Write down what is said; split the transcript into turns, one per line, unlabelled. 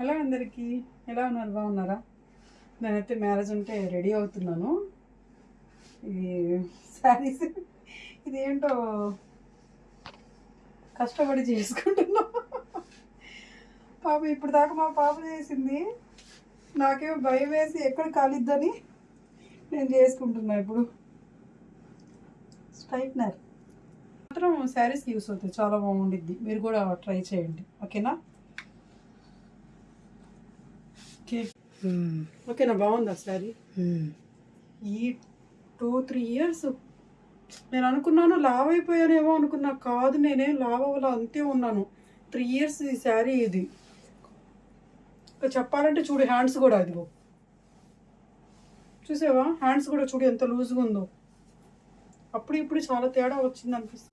Hello అందరికీ, ఎలా ఉన్నారు? బాగున్నారా? నేనైతే మ్యారేజ్ ఉంటే రెడీ అవుతున్నాను. ఇది శారీస్ ఇదేంటో కష్టపడి చేసుకుంటున్నా. పాప ఇప్పుడు దాకా మా పాప చేసింది, నాకేమో భయం వేసి ఎక్కడ కాలిద్దని నేను చేసుకుంటున్నా. ఇప్పుడు స్ట్రైట్నర్ మాత్రం శారీస్కి యూస్ అవుతుంది, చాలా బాగుండిద్ది. మీరు కూడా ట్రై చేయండి, ఓకేనా? ఓకేనా? బాగుందా శారీ? ఈ 2-3 ఇయర్స్ నేను అనుకున్నాను లావ్ అయిపోయానేమో అనుకున్నా. కాదు, నేనేం లావ్ అవ్వాల, అంతే ఉన్నాను. 3 ఇయర్స్ ఈ శారీ. ఇది చెప్పాలంటే చూడు, హ్యాండ్స్ కూడా అదిగో చూసావా? హ్యాండ్స్ కూడా చూడు ఎంత లూజ్గా ఉందో. అప్పుడు ఇప్పుడు చాలా తేడా వచ్చింది అనిపిస్తుంది.